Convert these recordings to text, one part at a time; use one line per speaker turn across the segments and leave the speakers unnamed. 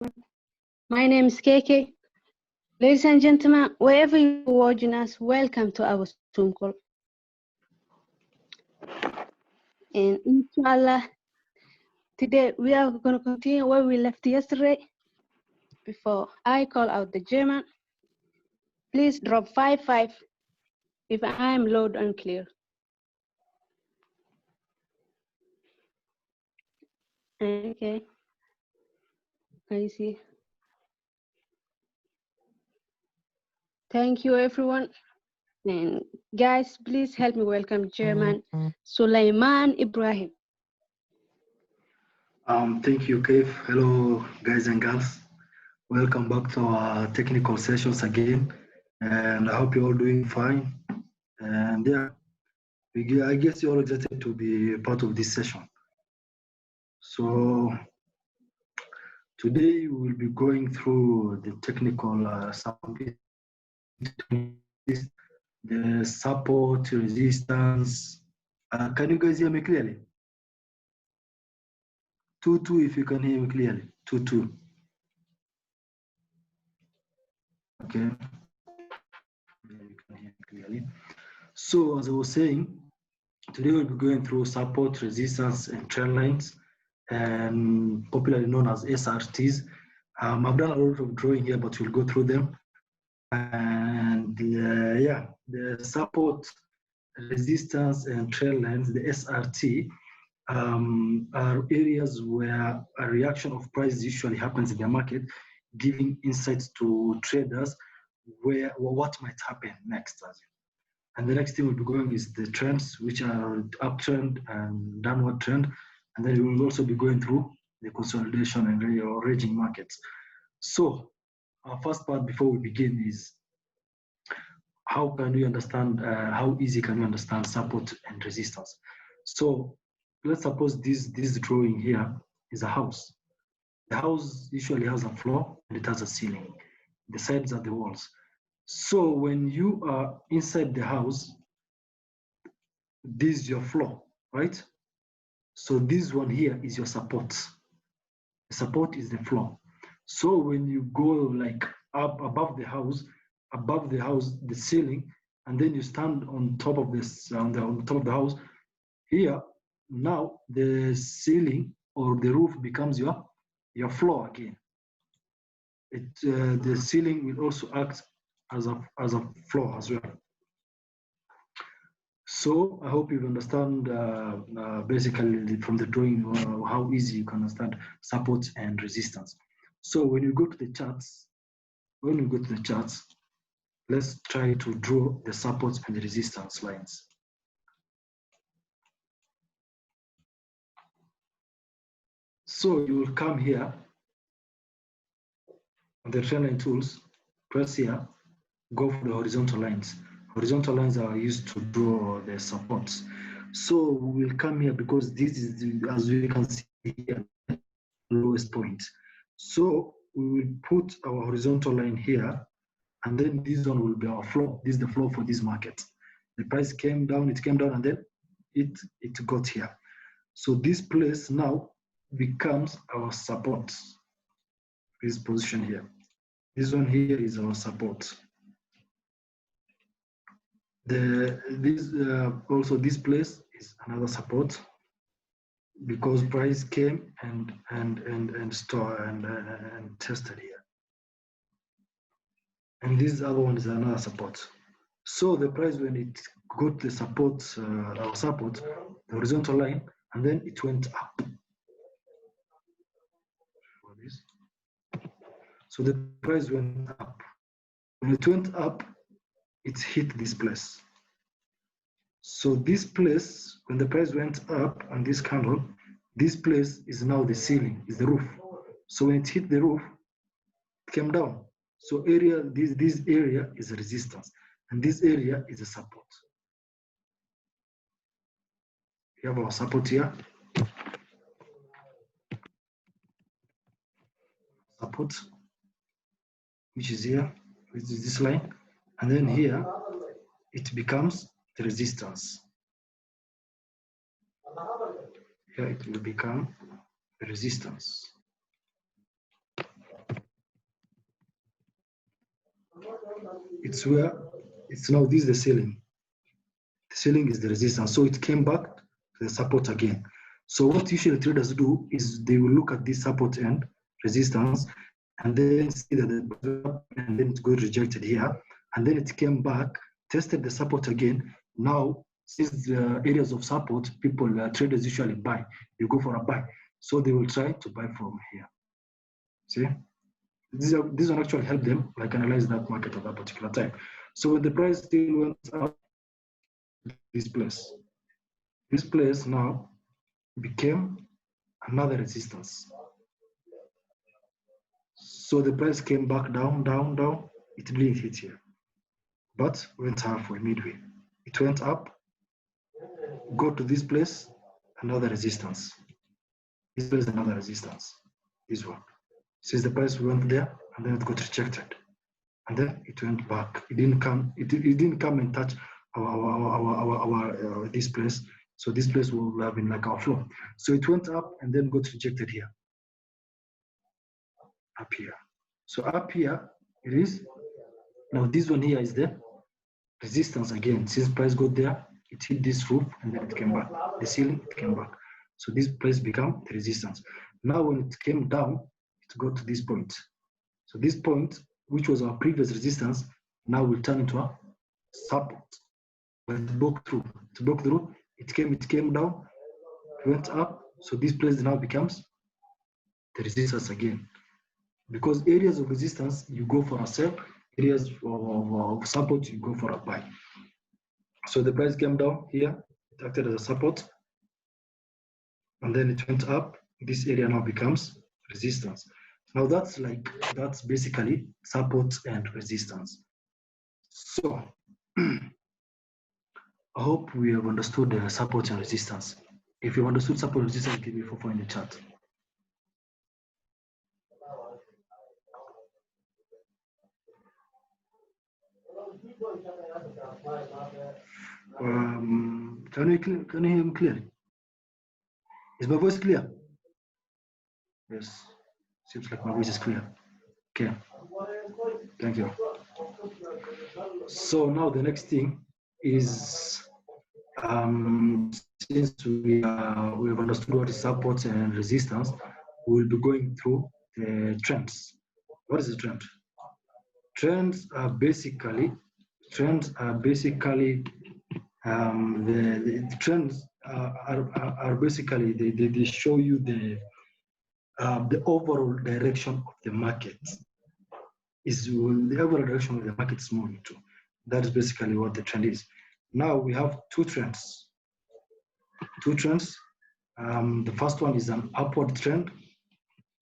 My name is KK. Ladies and gentlemen, wherever you're watching us, welcome to our Zoom call. And inshallah, today we are going to continue where we left yesterday. Before I call out the German, please drop 55 if I am loud and clear. Okay, I see. Thank you, everyone. And guys, please help me welcome German Suleiman Ibrahim.
Thank you, Kev. Hello, guys and girls. Welcome back to our technical sessions again. And I hope you're all doing fine. And yeah, I guess you're all excited to be a part of this session. So today we will be going through the technical the support, resistance. Can you guys hear me clearly? 2-2 if you can hear me clearly. 2-2. Okay. You can hear me clearly. So as I was saying, today we'll be going through support, resistance, and trend lines, and popularly known as SRTs. I've done a lot of drawing here, but we'll go through them. And yeah, the support, resistance, and trend lines, the SRT, are areas where a reaction of prices usually happens in the market, giving insights to traders what might happen next. And the next thing we'll be going is the trends, which are uptrend and downward trend. And then we will also be going through the consolidation and raging markets. So our first part before we begin is how can we understand, how easy can we understand support and resistance? So let's suppose this drawing here is a house. The house usually has a floor and it has a ceiling. The sides are the walls. So when you are inside the house, this is your floor, right? So this one here is your support. The support is the floor. So when you go like up above the house, the ceiling, and then you stand on top of this, on top of the house, here, now the ceiling or the roof becomes your floor again. The ceiling will also act as a floor as well. So I hope you understand basically from the drawing how easy you can understand support and resistance. So when you go to the charts, let's try to draw the support and the resistance lines. So you will come here on the trend line tools, press here, go for the horizontal lines. Horizontal lines are used to draw the supports. So we will come here because this is, as we can see here, the lowest point. So we will put our horizontal line here, and then this one will be our floor. This is the floor for this market. The price came down, and then it got here. So this place now becomes our support. This position here. This one here is our support. Also this place is another support because price came and tested here. And this other one is another support. So the price, when it got the support, our support, the horizontal line, and then it went up. So the price went up. When it went up, it hit this place. So this place, when the price went up on this candle, this place is now the ceiling, is the roof. So when it hit the roof, it came down. So this area is a resistance, and this area is a support. We have our support here. Support, which is here, which is this line. And then here, it becomes the resistance. Here it will become the resistance. it's where it's now this is the ceiling. The ceiling is the resistance. So it came back to the support again. So what usually traders do is they will look at this support and resistance and then see that it goes up and then it got rejected here. And then it came back, tested the support again. Now, since the areas of support, traders usually buy. They go for a buy. So they will try to buy from here. See? This will actually help them like analyze that market at that particular time. So when the price still went up, this place now became another resistance. So the price came back down, down, down. It didn't hit here, but went halfway, midway. It went up, go to this place, another resistance. This place, another resistance. This one. Since the price went there, and then it got rejected, and then it went back. It didn't come. It didn't come and touch our this place. So this place will have been like our floor. So it went up and then got rejected here. Up here. So up here it is. Now this one here is the resistance again. Since price got there, it hit this roof and then it came back. The ceiling, it came back. So this place became the resistance. Now when it came down, it got to this point. So this point, which was our previous resistance, now will turn into a support. When it broke through, it came down, it went up. So this place now becomes the resistance again. Because areas of resistance, you go for a sell, areas of support, you go for a buy. So the price came down here, it acted as a support, and then it went up. This area now becomes resistance. Now that's basically support and resistance. So I hope we have understood the support and resistance. If you understood support and resistance, give me 4 in the chat. Can you hear me clearly? Is my voice clear? Yes, seems like my voice is clear. Okay, thank you. So now the next thing is, since we have understood what is support and resistance, we'll be going through the trends. What is the trend? Trends are basically the trends are basically they show you the overall direction of the market. Is the overall direction of the market is moving to. That is basically what the trend is. Now we have two trends. The first one is an upward trend.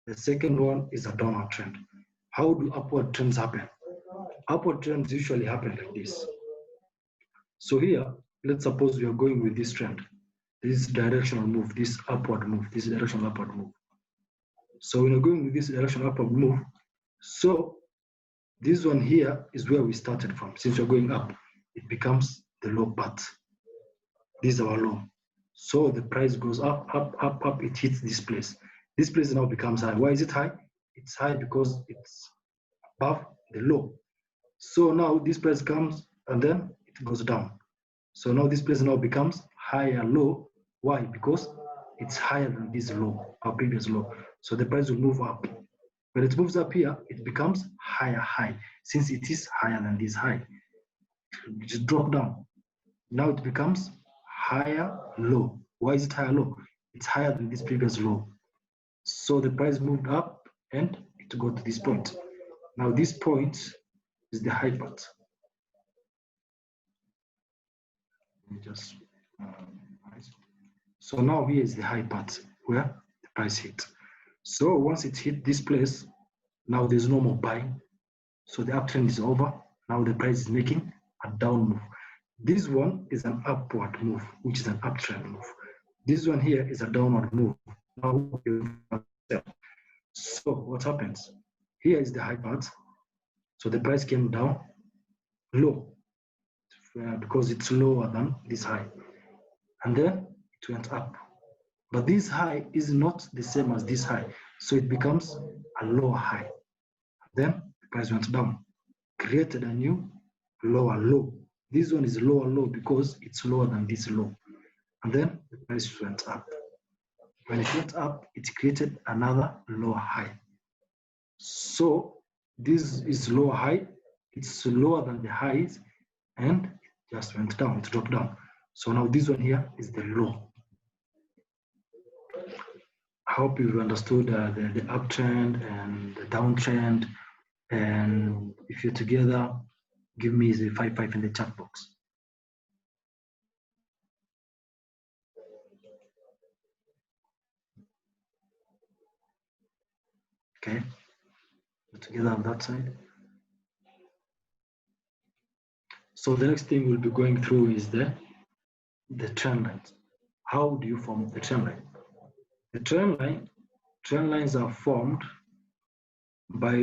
The second one is a downward trend. How do upward trends happen? Upward trends usually happen like this. So here, let's suppose we are going with this trend, this directional move, this upward move, this directional upward move. So when you're going with this directional upward move, so this one here is where we started from. Since we're going up, it becomes the low part. This is our low. So the price goes up, up, up, up, it hits this place. This place now becomes high. Why is it high? It's high because it's above the low. So now this price comes and then it goes down. So now this place now becomes higher low. Why? Because it's higher than this low, our previous low. So the price will move up. When it moves up here, it becomes higher high. Since it is higher than this high, it just drop down. Now it becomes higher low. Why is it higher low? It's higher than this previous low. So the price moved up and it got to this point. Now this point is the high part. So now here is the high part where the price hit. So once it hit this place, now there's no more buying. So the uptrend is over. Now the price is making a down move. This one is an upward move, which is an uptrend move. This one here is a downward move. Now, so what happens? Here is the high part. So the price came down low because it's lower than this high. And then it went up. But this high is not the same as this high. So it becomes a lower high. Then the price went down. created a new lower low. This one is lower low because it's lower than this low. And then the price went up. When it went up, it created another lower high. So this is lower high, it's lower than the highs, and it just went down, it dropped down. So now this one here is the low. I hope you've understood the uptrend and the downtrend. And if you're together, give me the 5 in the chat box. Okay, we're together on that side. So the next thing we'll be going through is the trend lines. How do you form the trend line? The trend lines are formed by,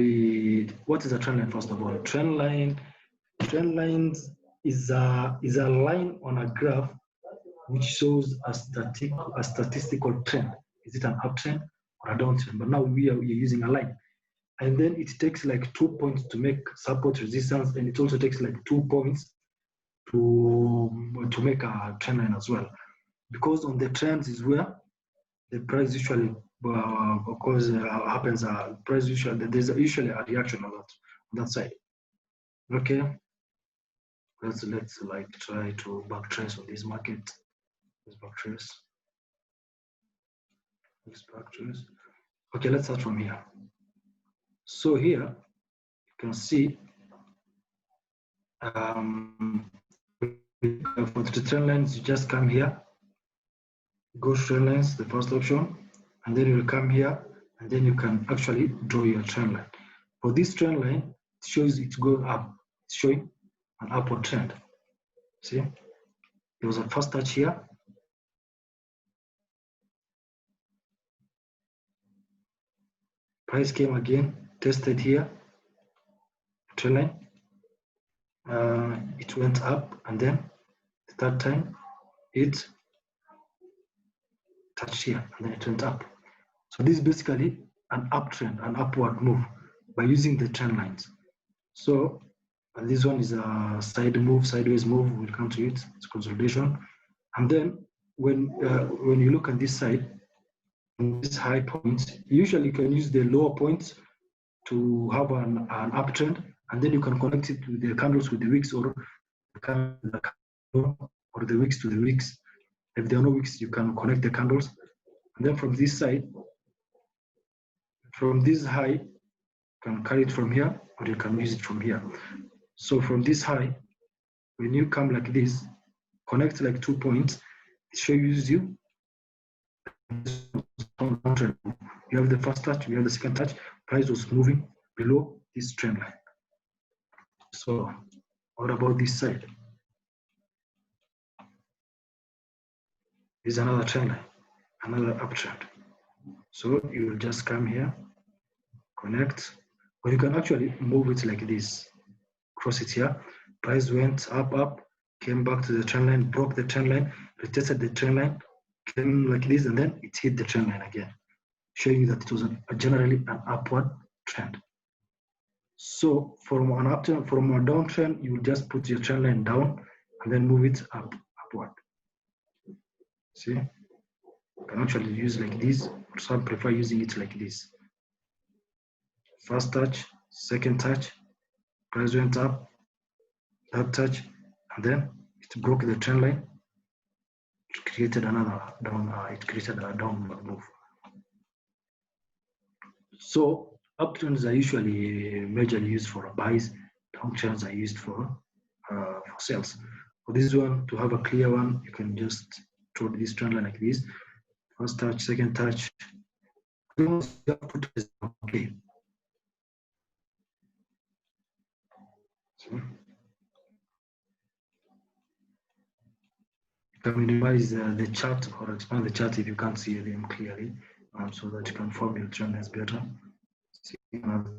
what is a trend line first of all? Trend lines is a line on a graph which shows a statistical trend. Is it an uptrend or a downtrend? But now we are using a line. And then it takes like 2 points to make support resistance, and it also takes like 2 points to make a trend line as well. Because on the trends is where the price usually happens. Price usually, there's usually a reaction on that side. Okay, let's like try to backtrace on this market. Let's backtrace. Okay, let's start from here. So here you can see for the trend lines, you just come here, go trend lines, the first option, and then you'll come here, and then you can actually draw your trend line. For this trend line, it shows it's going up, it's showing an upward trend. See, there was a first touch here, price came again, tested here, trend line, it went up, and then the third time it touched here, and then it went up. So this is basically an uptrend, an upward move by using the trend lines. So this one is a side move, sideways move. We'll come to it. It's consolidation. And then when you look on this side, this high points, usually you can use the lower points to have an uptrend, and then you can connect it to the candles with the wicks, or the wicks to the wicks. If there are no wicks, you can connect the candles, and then from this side, from this high, you can carry it from here, or you can use it from here. So from this high, when you come like this, connect like 2 points, it shows you. You have the first touch, you have the second touch, price was moving below this trend line. So what about this side? This is another trend line, another uptrend. So you will just come here, connect, or you can actually move it like this, cross it here, price went up, came back to the trend line, broke the trend line, retested the trend line, came like this, and then it hit the trend line again, showing you that it was generally an upward trend. So from an uptrend, from a downtrend, you will just put your trend line down and then move it upward. See, you can actually use like this, or some prefer using it like this. First touch, second touch, price went up, third touch, and then it broke the trend line. It created another down. It created a downward move. So uptrends are usually majorly used for buys. Downtrends are used for sales. For this one, to have a clear one, you can just draw this trend line like this. First touch, second touch. Okay. So, you can minimize the chart or expand the chart if you can't see them clearly, so that you can form your trend lines better. See another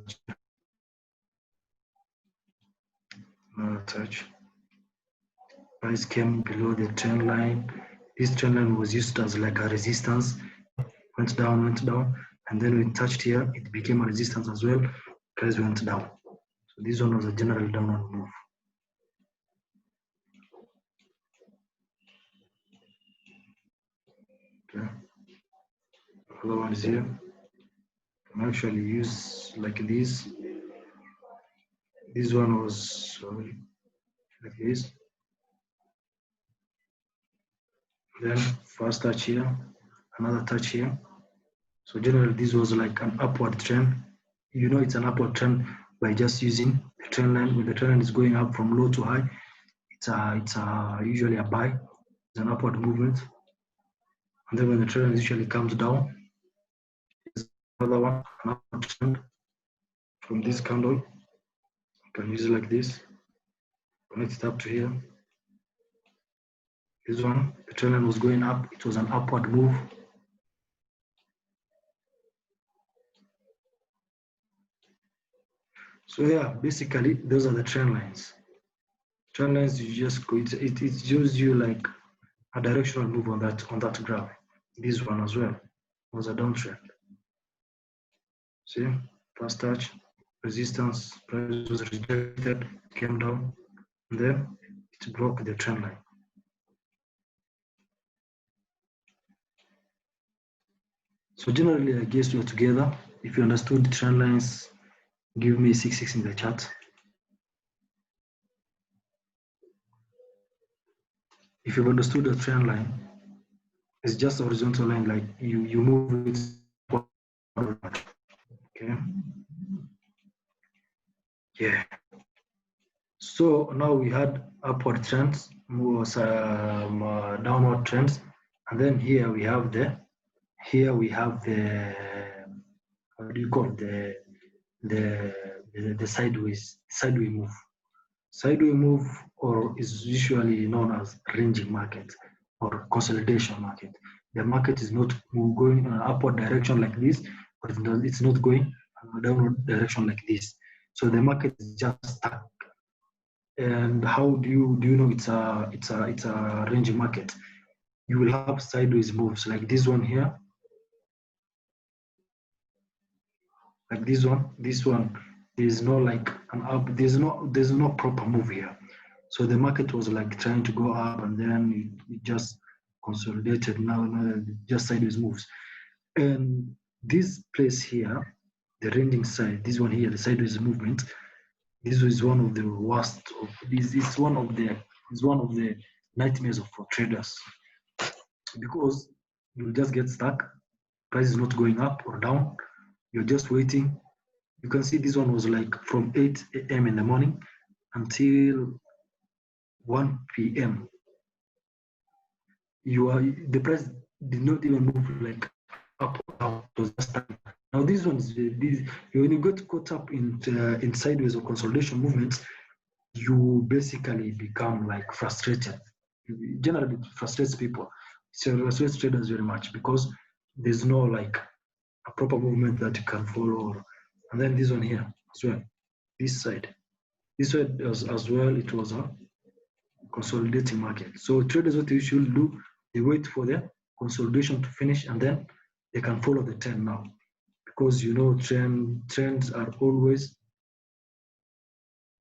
touch. Price came below the trend line. This trend line was used as like a resistance. Went down, and then when it touched here, it became a resistance as well. Price went down. So this one was a general downward move. Okay. Other one is here. You can actually use like this. This one was like this. Then first touch here, another touch here. So generally this was like an upward trend. You know it's an upward trend by just using the trend line. When the trend line is going up from low to high, it's usually a buy. It's an upward movement. And then when the trend line usually comes down, there's another one, an upward trend from this candle. You can use it like this. Connect it up to here. This one, the trend line was going up. It was an upward move. So yeah, basically those are the trend lines. Trend lines, you just go, it gives you like a directional move on that graph. This one as well was a downtrend. See, first touch, resistance, price was rejected, came down, and then it broke the trend line. So generally, I guess we are together. If you understood the trend lines, give me 6 in the chat. If you've understood the trend line, it's just a horizontal line, like you move it forward. Okay. Yeah. So now we had upward trends, downward trends, and then here we have the how do you call it? the sideways move. Sideway move, or is usually known as ranging market or consolidation market. The market is not going in an upward direction like this, but it's not going in a downward direction like this. So the market is just stuck. And how do you know it's a ranging market? You will have sideways moves like this one here, like this one. There's no like an up. There's no proper move here. So the market was like trying to go up, and then it just consolidated. Now just sideways moves. And this place here, the ranging side, this one here, the sideways movement. This is one of the worst of this. It's one of the nightmares for traders, because you'll just get stuck. Price is not going up or down. You're just waiting. You can see this one was like from 8 a.m. in the morning until 1 p.m. The price did not even move like up or down. It was just stuck. Now this one is when you get caught up in sideways or consolidation movements, you basically become like frustrated. Generally, it frustrates people. So it frustrates traders very much, because there's no like a proper movement that you can follow. And then this one here as well, this side as well, it was a consolidating market. So traders, what they usually do, they wait for the consolidation to finish, and then they can follow the trend now, because you know trends are always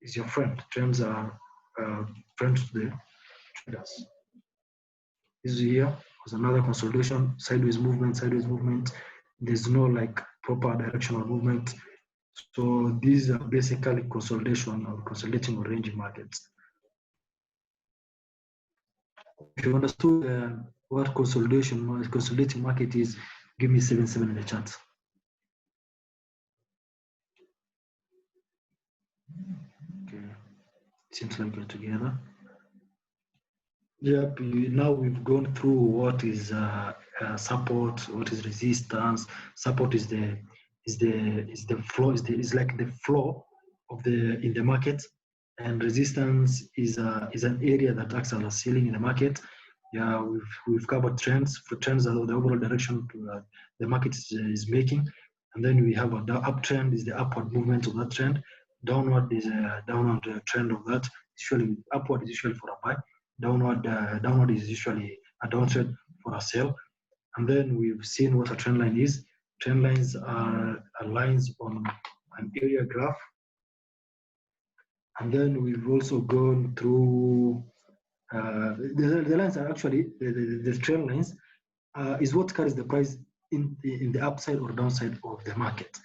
is your friend. Trends are friends to the traders. This here was another consolidation, sideways movement. There's no like proper directional movement. So these are basically consolidation or consolidating or ranging markets. If you understood what consolidating market is, give me 7 in the chat. Okay, seems like we're together. Yep. Now we've gone through what is support, what is resistance. Support is the flow, is like the flow of in the market, and resistance is an area that acts as a ceiling in the market. Yeah, we've covered trends. For trends are the overall direction the market is making, and then we have an uptrend is the upward movement of that trend. Downward is a downward trend of that. Usually upward is usually for a buy. Downward is usually a downtrend for a sell. And then we've seen what a trend line is. Trend lines are lines on an area graph. And then we've also gone through the lines are actually the trend lines is what carries the price in the upside or downside of the market.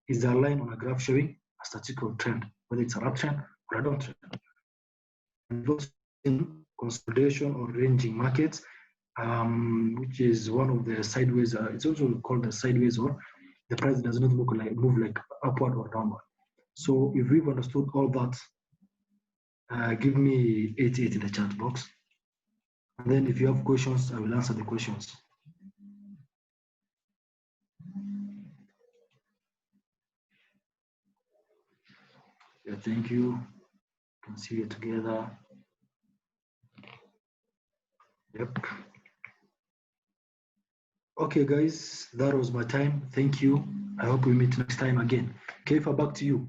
Is a line on a graph showing a statistical trend, whether it's an uptrend or a downtrend. And we've also seen consolidation or ranging markets, which is one of the sideways. It's also called the sideways, or the price does not move like upward or downward. So if we've understood all that, give me 88 in the chat box. And then if you have questions, I will answer the questions. Yeah, thank you. Can see it together. Yep. Okay, guys, that was my time. Thank you. I hope we meet next time again. Keifa, back to you.